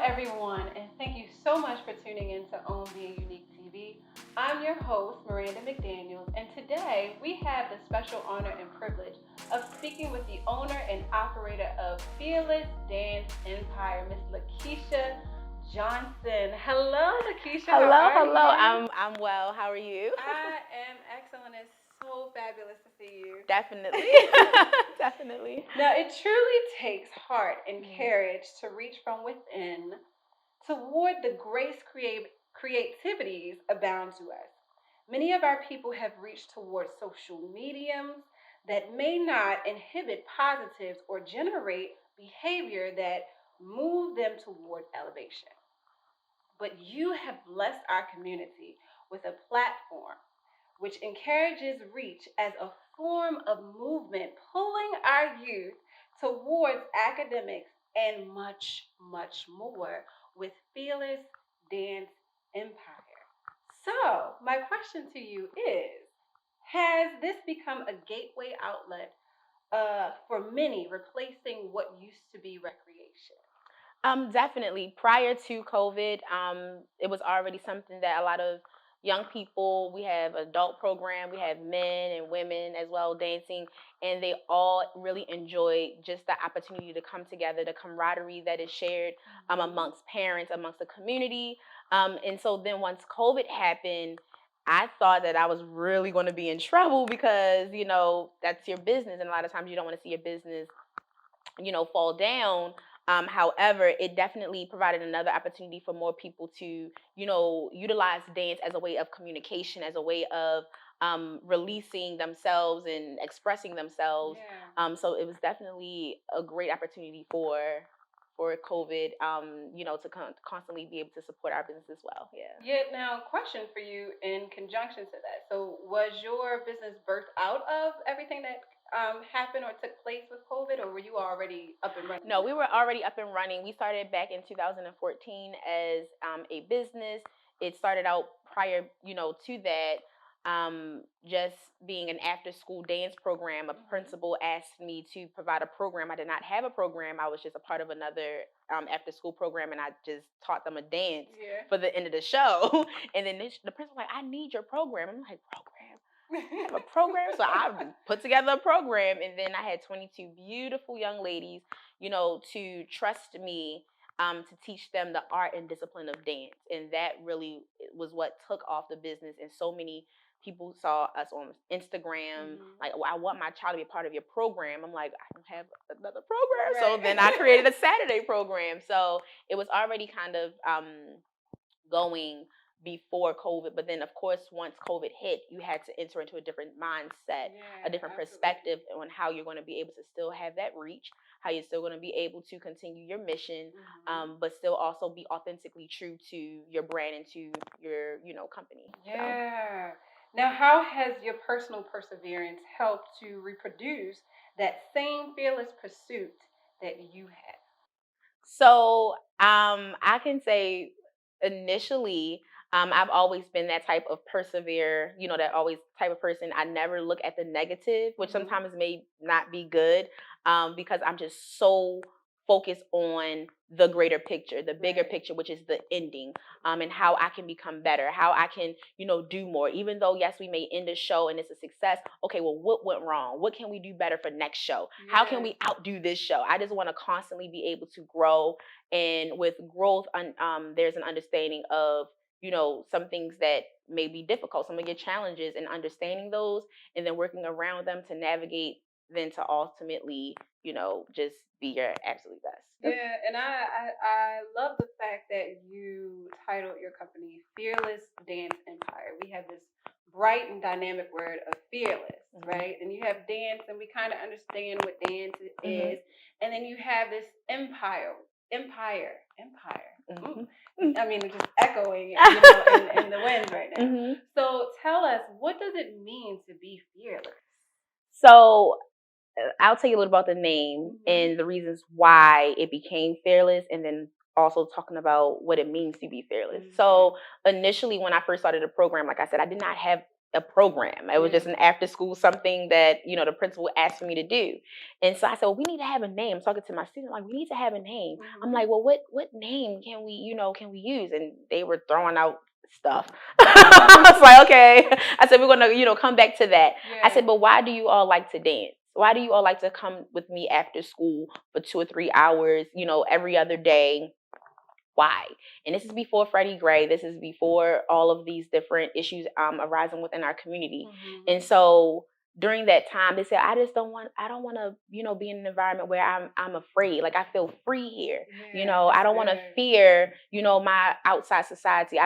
everyone, and thank you so much for tuning in to Own Being Unique TV. I'm your host, Myrhanda McDaniels, and today we have the special honor and privilege of speaking with the owner and operator of Fearless Dance Empire, Miss Keisha Johnson. Hello, Keisha. How Hello, are hello. you? I'm well. How are you? I am excellent. It's so fabulous to see you. Definitely. Definitely. Now, it truly takes heart and courage to reach from within toward the grace creativities abound to us. Many of our people have reached toward social mediums that may not inhibit positives or generate behavior that move them toward elevation. But you have blessed our community with a platform which encourages reach as a form of movement, pulling our youth towards academics and much, much more with Fearless Dance Empire. So, my question to you is, has this become a gateway outlet for many, replacing what used to be recreation? Definitely. Prior to COVID, it was already something that a lot of young people, we have adult program, we have men and women as well dancing, and they all really enjoy just the opportunity to come together, the camaraderie that is shared amongst parents, amongst the community. And so then once COVID happened, I thought that I was really going to be in trouble because, that's your business. And a lot of times you don't want to see your business fall down. However, it definitely provided another opportunity for more people to, utilize dance as a way of communication, as a way of releasing themselves and expressing themselves. So it was definitely a great opportunity for COVID, to constantly be able to support our business as well. Yeah. Yeah. Now, question for you in conjunction to that. So, was your business birthed out of everything that happened or took place with COVID, or were you already up and running? No, we were already up and running. We started back in 2014 as a business. It started out prior, to that, just being an after-school dance program. A principal asked me to provide a program. I did not have a program. I was just a part of another after-school program, and I just taught them a dance for the end of the show. And then the principal was like, "I need your program." I'm like, "Program? Have a program?" So I put together a program, and then I had 22 beautiful young ladies, to trust me to teach them the art and discipline of dance. And that really was what took off the business. And so many people saw us on Instagram, like, "Oh, I want my child to be a part of your program." I'm like, "I don't have another program." Right. So then I created a Saturday program. So it was already kind of going before COVID. But then, of course, once COVID hit, you had to enter into a different mindset, a different perspective on how you're going to be able to still have that reach, how you're still going to be able to continue your mission, but still also be authentically true to your brand and to your, company. Yeah. Now, how has your personal perseverance helped to reproduce that same fearless pursuit that you had? So I can say initially, I've always been that type of persevere, that always type of person. I never look at the negative, which sometimes may not be good, because I'm just so focused on the greater picture, the bigger picture, which is the ending, and how I can become better, how I can, do more. Even though, yes, we may end a show and it's a success. Okay, well, what went wrong? What can we do better for next show? How can we outdo this show? I just want to constantly be able to grow. And with growth, there's an understanding of, some things that may be difficult, some of your challenges, and understanding those, and then working around them to navigate, then to ultimately, just be your absolute best. Yeah, and I love the fact that you titled your company Fearless Dance Empire. We have this bright and dynamic word of fearless, right? And you have dance, and we kind of understand what dance is, and then you have this empire. I mean, just echoing, in the winds right now. So tell us, what does it mean to be fearless? So I'll tell you a little about the name and the reasons why it became Fearless, and then also talking about what it means to be fearless. So initially, when I first started the program, like I said, I did not have a program. It was just an after school something that, you know, the principal asked for me to do. And so I said, well, we need to have a name. I'm talking to my students, like, we need to have a name. I'm like, well, what name can we, you know, can we use? And they were throwing out stuff. I was like, okay. I said, we're going to, you know, come back to that. I said, but why do you all like to dance? Why do you all like to come with me after school for 2 or 3 hours, you know, every other day? Why? And this is before Freddie Gray. This is before all of these different issues arising within our community. And so during that time, they said, I don't want to, you know, be in an environment where I'm afraid. Like, I feel free here. You know, I don't want to fear, you know, my outside society.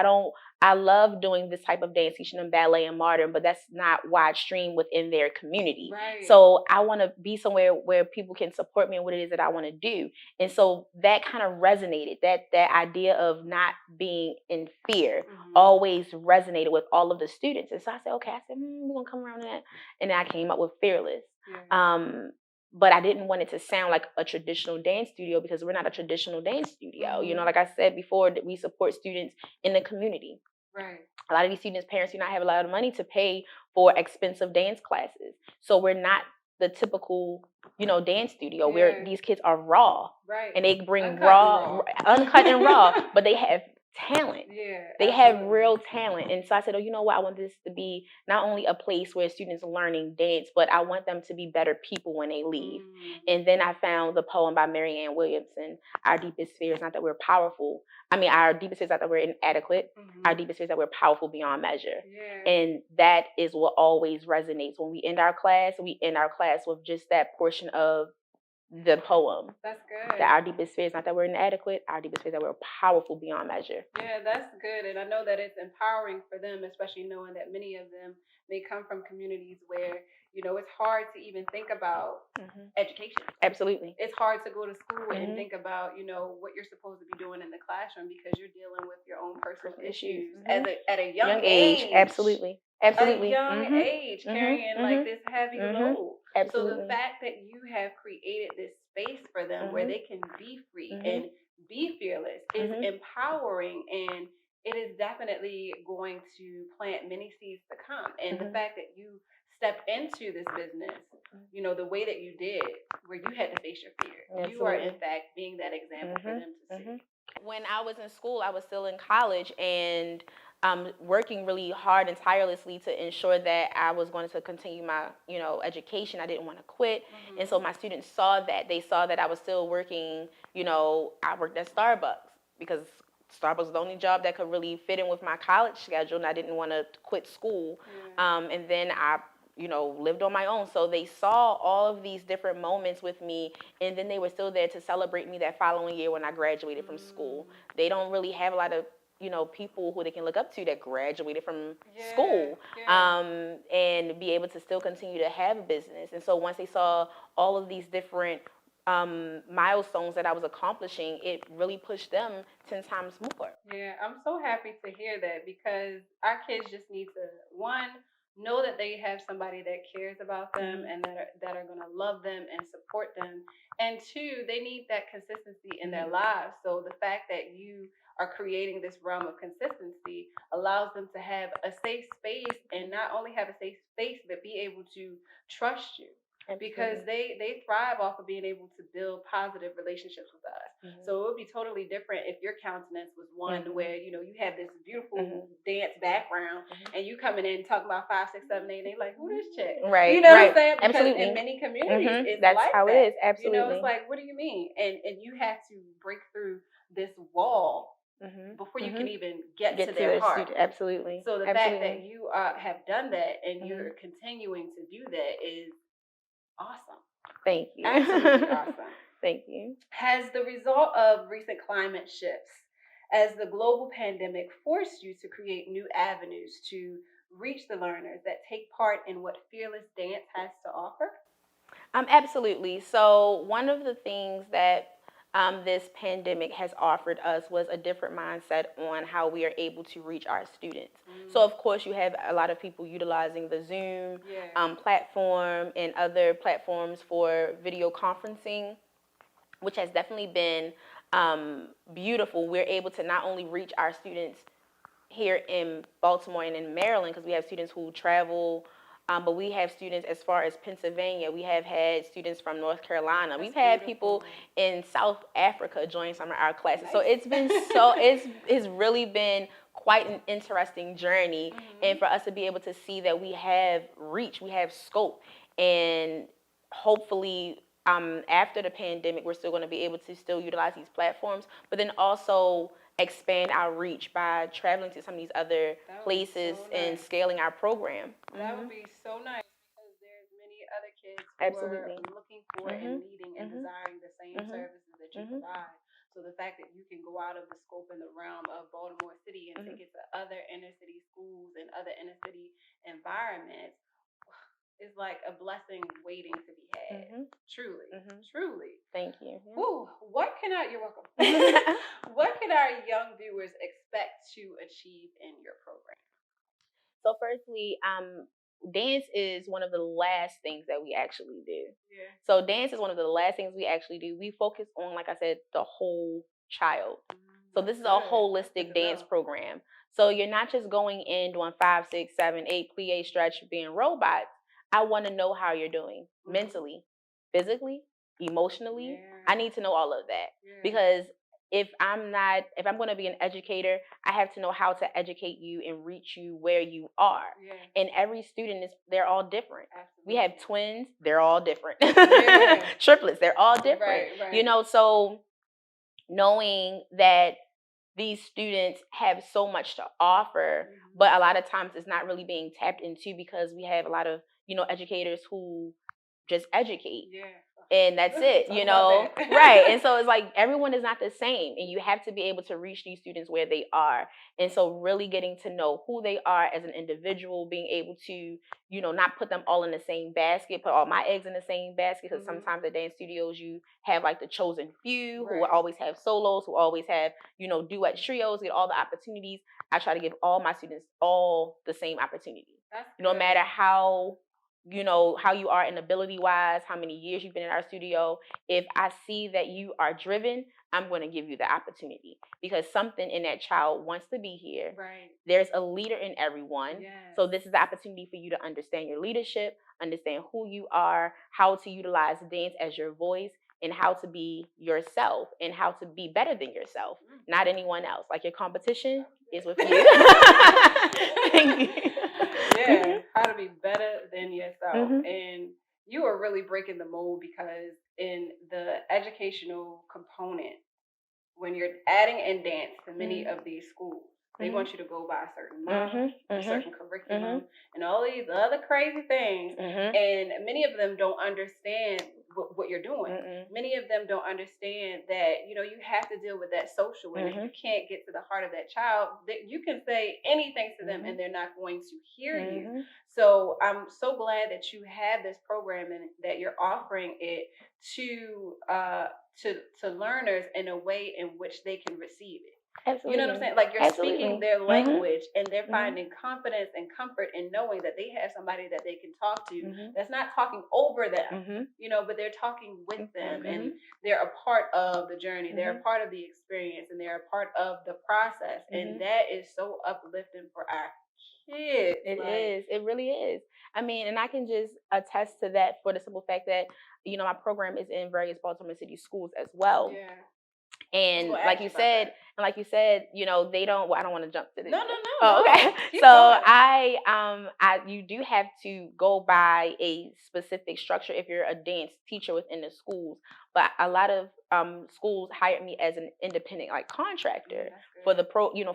I love doing this type of dance, teaching them ballet and modern, but that's not widestream within their community. So I want to be somewhere where people can support me in what it is that I want to do. And so that kind of resonated. That idea of not being in fear always resonated with all of the students. And so I said, okay, we're going to come around to that. And then I came up with Fearless. But I didn't want it to sound like a traditional dance studio, because we're not a traditional dance studio. You know, like I said before, we support students in the community. A lot of these students' parents do not have a lot of money to pay for expensive dance classes. So we're not the typical, you know, dance studio where these kids are raw. And they bring uncut and raw, but they have talent. They have real talent. And so I said, oh, you know what? I want this to be not only a place where students are learning dance, but I want them to be better people when they leave. And then I found the poem by Marianne Williamson, Our Deepest Fear is not that we're powerful. Our deepest fear is not that we're inadequate. Our deepest fear is that we're powerful beyond measure. And that is what always resonates. When we end our class with just that portion of the poem. That's good. That our deepest fear is not that we're inadequate. Our deepest fear is that we're powerful beyond measure. Yeah, that's good. And I know that it's empowering for them, especially knowing that many of them may come from communities where, you know, it's hard to even think about education. Absolutely. It's hard to go to school and think about, you know, what you're supposed to be doing in the classroom, because you're dealing with your own personal issues at a young age. Absolutely. A young age, carrying like this heavy load. So the fact that you have created this space for them where they can be free and be fearless is empowering, and it is definitely going to plant many seeds to come. And the fact that you stepped into this business, you know, the way that you did, where you had to face your fear, you are in fact being that example for them to see. When I was in school, I was still in college, and working really hard and tirelessly to ensure that I was going to continue my, you know, education. I didn't want to quit. And so my students saw that. They saw that I was still working, you know, I worked at Starbucks because Starbucks was the only job that could really fit in with my college schedule, and I didn't want to quit school. And then I, you know, lived on my own. So they saw all of these different moments with me, and then they were still there to celebrate me that following year when I graduated from school. They don't really have a lot of, you know, people who they can look up to that graduated from school, and be able to still continue to have a business. And so once they saw all of these different milestones that I was accomplishing, it really pushed them 10 times more. Yeah, I'm so happy to hear that, because our kids just need to, one, know that they have somebody that cares about them and that are going to love them and support them. And two, they need that consistency in their lives. So the fact that you are creating this realm of consistency allows them to have a safe space, and not only have a safe space, but be able to trust you. Because they thrive off of being able to build positive relationships with us. So it would be totally different if your countenance was one where, you know, you have this beautiful dance background and you coming in talking about 5, 6, 7, 8, and they like, who this chick? Right. You know what I'm saying? Because Absolutely. in many communities, it's that's like how that. it is. Absolutely. You know, it's like, what do you mean? And you have to break through this wall before you can even get to their heart. Absolutely. So the fact that you have done that and you're continuing to do that is awesome. Thank you. Absolutely awesome. Thank you. Has the result of recent climate shifts, as the global pandemic, forced you to create new avenues to reach the learners that take part in what Fearless Dance has to offer? Absolutely. So one of the things that this pandemic has offered us was a different mindset on how we are able to reach our students. So of course you have a lot of people utilizing the Zoom platform and other platforms for video conferencing, which has definitely been beautiful. We're able to not only reach our students here in Baltimore and in Maryland, because we have students who travel. But we have students as far as Pennsylvania. We have had students from North Carolina. We've had people in South Africa join some of our classes. Nice. So it's been it's really been quite an interesting journey. And for us to be able to see that we have reach, we have scope, and hopefully after the pandemic, we're still going to be able to still utilize these platforms, but then also expand our reach by traveling to some of these other places and scaling our program. That would be so nice, because there's many other kids who are looking for and needing and desiring the same services that you provide. So the fact that you can go out of the scope and the realm of Baltimore City and take it to other inner city schools and other inner city environments is like a blessing waiting to be had. Truly, truly. Thank you. Ooh, you're welcome. What can our young viewers expect to achieve in your program? So firstly, dance is one of the last things that we actually do. Yeah. So dance is one of the last things we actually do. We focus on, like I said, the whole child. So this is a holistic dance program. So you're not just going in doing 5, 6, 7, 8 plie, stretch, being robots. I want to know how you're doing mentally, physically, emotionally. Yeah. I need to know all of that, because if I'm going to be an educator, I have to know how to educate you and reach you where you are. Yeah. And every student they're all different. Absolutely. We have twins, they're all different. Yeah. Triplets, they're all different. Right. So knowing that these students have so much to offer, but a lot of times it's not really being tapped into, because we have a lot of, educators who just educate. Yeah. And that's it, right. And so it's like everyone is not the same, and you have to be able to reach these students where they are. And so really getting to know who they are as an individual, being able to, not put them all in the same basket, put all my eggs in the same basket, because sometimes at dance studios you have like the chosen few who will always have solos, who always have, duet trios, get all the opportunities. I try to give all my students all the same opportunity. No matter how how you are in ability wise, how many years you've been in our studio. If I see that you are driven, I'm going to give you the opportunity, because something in that child wants to be here. Right. There's a leader in everyone. Yes. So this is the opportunity for you to understand your leadership, understand who you are, how to utilize dance as your voice, and how to be yourself, and how to be better than yourself, not anyone else. Like, your competition is with you. Thank you. Yeah, how to be better than yourself. And you are really breaking the mold, because in the educational component, when you're adding in dance to many of these schools, they want you to go by a certain model, a certain curriculum, and all these other crazy things. And many of them don't understand what you're doing. Many of them don't understand that, you have to deal with that social. And if you can't get to the heart of that child, that you can say anything to them and they're not going to hear you. So I'm so glad that you have this program and that you're offering it to learners in a way in which they can receive it. Absolutely. You know what I'm saying? Like, you're speaking their language, and they're finding confidence and comfort in knowing that they have somebody that they can talk to that's not talking over them, but they're talking with them, and they're a part of the journey. They're a part of the experience, and they're a part of the process. And that is so uplifting for our kids. It is. It really is. I mean, and I can just attest to that for the simple fact that, my program is in various Baltimore City schools as well. Yeah. And like you said, they don't. Well, I don't want to jump to this. No. Oh, okay. Keep So going. you do have to go by a specific structure if you're a dance teacher within the schools. But a lot of schools hired me as an independent, like, contractor for the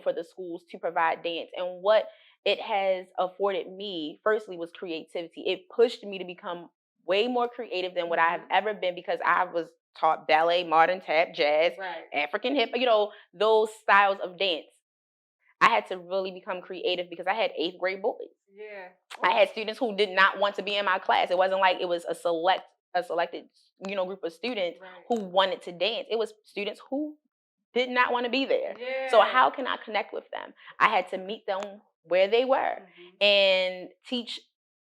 for the schools to provide dance. And what it has afforded me, firstly, was creativity. It pushed me to become way more creative than what I have ever been, because I was taught ballet, modern tap, jazz, African hip, those styles of dance. I had to really become creative, because I had 8th grade boys. Yeah. I had students who did not want to be in my class. It wasn't like it was a selected, group of students who wanted to dance. It was students who did not want to be there. Yeah. So how can I connect with them? I had to meet them where they were and teach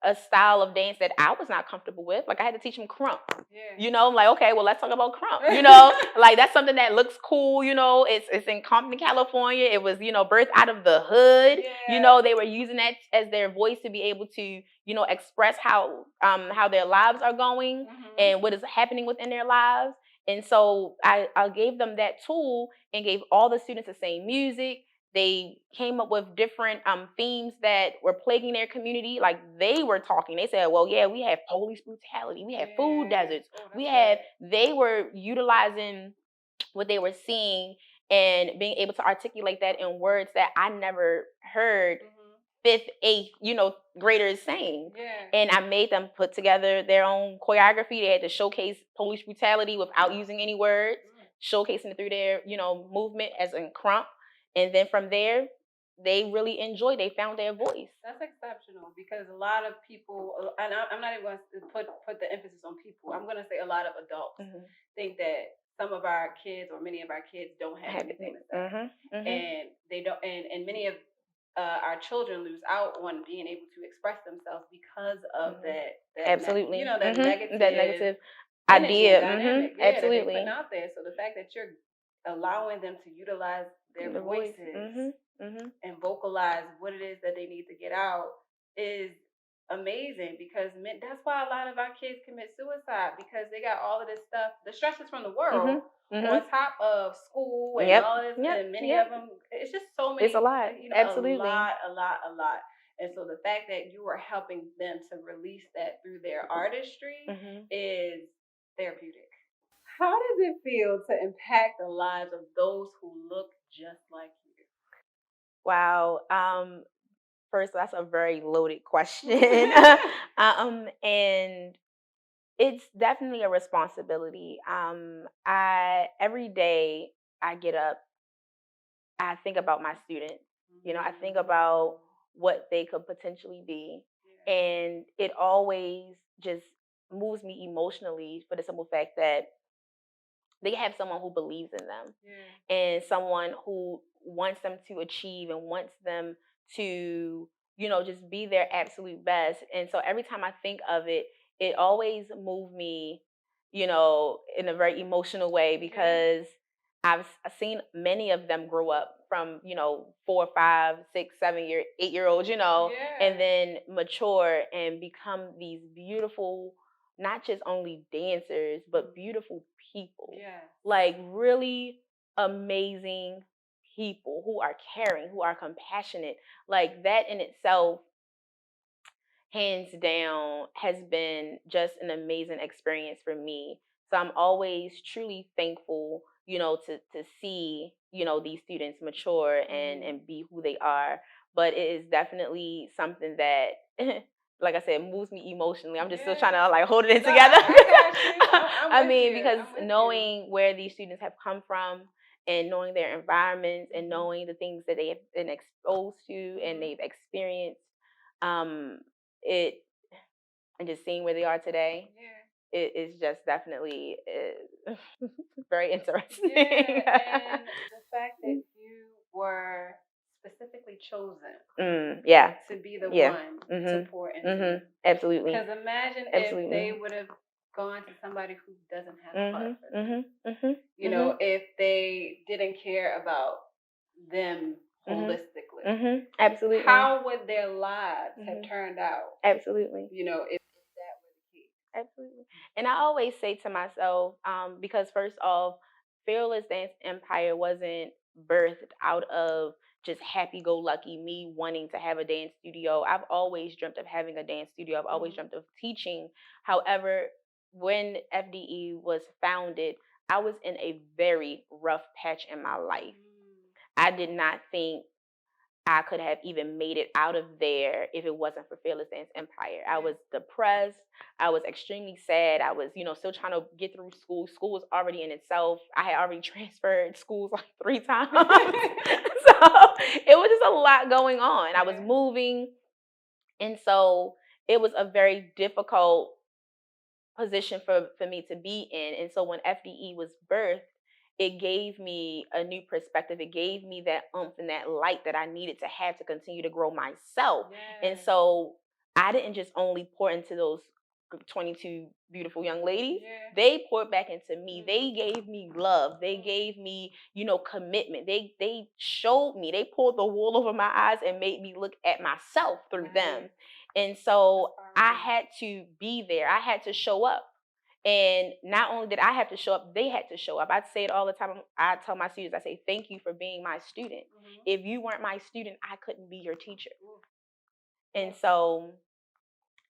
a style of dance that I was not comfortable with. Like I had to teach them crump. Yeah. You know, I'm like, okay, well, let's talk about crump. You know, like that's something that looks cool. You know, it's in Compton, California. It was, you know, birthed out of the hood. Yeah. You know, they were using that as their voice to be able to, you know, express how their lives are going and what is happening within their lives. And so I gave them that tool and gave all the students the same music. They came up with different themes that were plaguing their community. Like they were talking. They said, well, yeah, we have police brutality. We have food deserts. They were utilizing what they were seeing and being able to articulate that in words that I never heard fifth, eighth, you know, graders saying. And I made them put together their own choreography. They had to showcase police brutality without using any words, showcasing it through their, you know, movement as in crump. And then from there, they really enjoyed. They found their voice. That's exceptional because a lot of people, and I'm not even going to put the emphasis on people. I'm going to say a lot of adults think that some of our kids or many of our kids don't have anything to say, and they don't, and many of our children lose out on being able to express themselves because of that absolutely, you know, that negative idea, dynamic, absolutely, that they putting out there. So the fact that you're allowing them to utilize their voices and vocalize what it is that they need to get out is amazing because that's why a lot of our kids commit suicide because they got all of this stuff, the stresses from the world on top of school and all this, and many of them, it's just so many. It's a lot, you know, absolutely, a lot. And so the fact that you are helping them to release that through their artistry is therapeutic. How does it feel to impact the lives of those who look just like you? Wow. First, that's a very loaded question. And it's definitely a responsibility. I every day I get up, I think about my students. You know, I think about what they could potentially be. And it always just moves me emotionally for the simple fact that they have someone who believes in them and someone who wants them to achieve and wants them to, you know, just be their absolute best. And so every time I think of it, it always moves me, you know, in a very emotional way because I've seen many of them grow up from, you know, 4, 5, 6, 7 year, 8-year-olds, you know, and then mature and become these beautiful, not just only dancers, but beautiful people. Like really amazing people who are caring, who are compassionate. Like that in itself, hands down, has been just an amazing experience for me. So I'm always truly thankful, you know, to see, you know, these students mature and be who they are. But it is definitely something that like I said, moves me emotionally. I'm just still trying to like hold it in together. I got you. I mean, because knowing where these students have come from and knowing their environments and knowing the things that they have been exposed to and they've experienced, it and just seeing where they are today, it is just definitely very interesting. And the fact that you were specifically chosen to be the one to pour into. Absolutely. Because imagine if they would have gone to somebody who doesn't have a heart for them. You know, if they didn't care about them holistically. Absolutely. How would their lives have turned out? Absolutely. You know, if that were the case. Absolutely. And I always say to myself, because first off, Fearless Dance Empire wasn't birthed out of just happy go lucky me wanting to have a dance studio. I've always dreamt of having a dance studio. I've always dreamt of teaching. However, when FDE was founded, I was in a very rough patch in my life. I did not think I could have even made it out of there if it wasn't for Fearless Dance Empire. I was depressed. I was extremely sad. I was, you know, still trying to get through school. School was already in itself. I had already transferred schools like 3 times. So it was just a lot going on. I was moving. And so it was a very difficult position for me to be in. And so when FDE was birthed, it gave me a new perspective. It gave me that oomph and that light that I needed to have to continue to grow myself. And so I didn't just only pour into those 22 beautiful young ladies. Yeah. They poured back into me. Mhm. They gave me love. They gave me, commitment. They showed me. They pulled the wool over my eyes and made me look at myself through them. And so I had to be there. I had to show up. And not only did I have to show up, they had to show up. I say it all the time. I tell my students, I say, thank you for being my student. If you weren't my student, I couldn't be your teacher. And so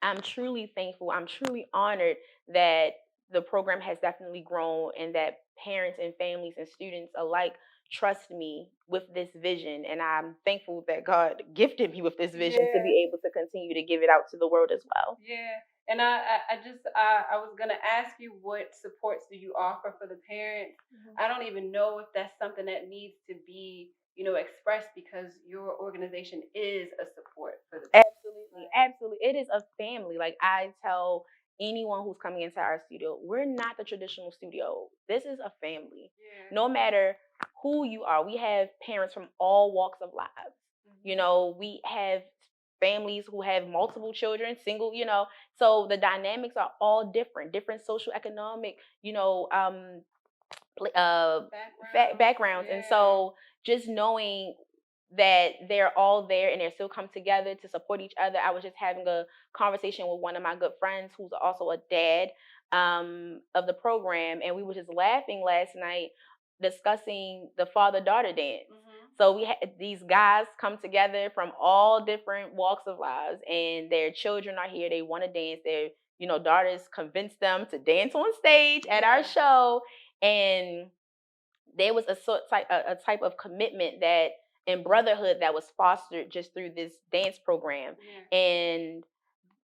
I'm truly thankful. I'm truly honored that the program has definitely grown and that parents and families and students alike trust me with this vision. And I'm thankful that God gifted me with this vision to be able to continue to give it out to the world as well. Yeah. And I was gonna ask you, what supports do you offer for the parents? I don't even know if that's something that needs to be, expressed, because your organization is a support for the parents. Absolutely. It is a family. Like I tell anyone who's coming into our studio, we're not the traditional studio. This is a family. Yeah. No matter who you are, we have parents from all walks of lives. We have families who have multiple children, single, so the dynamics are all different social economic, backgrounds. Yeah. And so just knowing that they're all there and they're still come together to support each other. I was just having a conversation with one of my good friends who's also a dad of the program, and we were just laughing last night discussing the father-daughter dance. So we had these guys come together from all different walks of lives, and their children are here. They want to dance. Their daughters convinced them to dance on stage at our show, and there was a type of commitment that and brotherhood that was fostered just through this dance program. And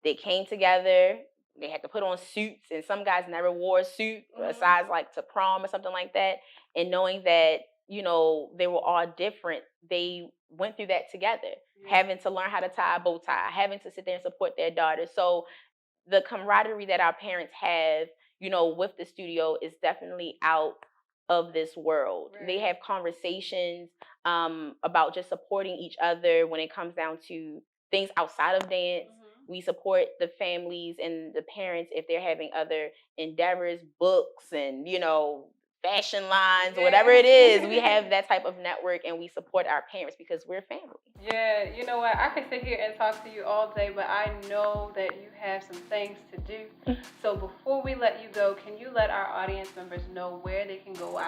they came together. They had to put on suits, and some guys never wore a suit besides like to prom or something like that. And knowing that they were all different, they went through that together, having to learn how to tie a bow tie, having to sit there and support their daughters. So the camaraderie that our parents have, with the studio is definitely out of this world. Right. They have conversations about just supporting each other when it comes down to things outside of dance. We support the families and the parents if they're having other endeavors, books, and fashion lines, whatever it is. We have that type of network, and we support our parents because we're family. Yeah, you know what? I could sit here and talk to you all day, but I know that you have some things to do. So before we let you go, can you let our audience members know where they can go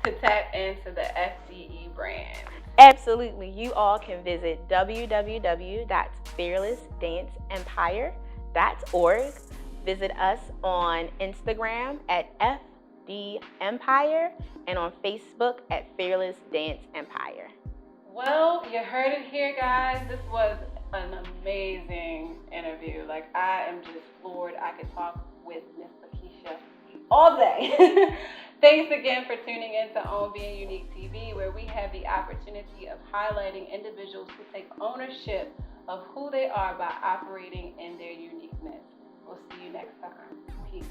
to tap into the FDE brand? Absolutely. You all can visit www.fearlessdanceempire.org. Visit us on Instagram at FD Empire and on Facebook at Fearless Dance Empire. Well, you heard it here, guys. This was an amazing interview. Like, I am just floored. I could talk with Miss Keisha all day. Thanks again for tuning in to Own Being Unique TV, where we have the opportunity of highlighting individuals who take ownership of who they are by operating in their uniqueness. We'll see you next time. Peace.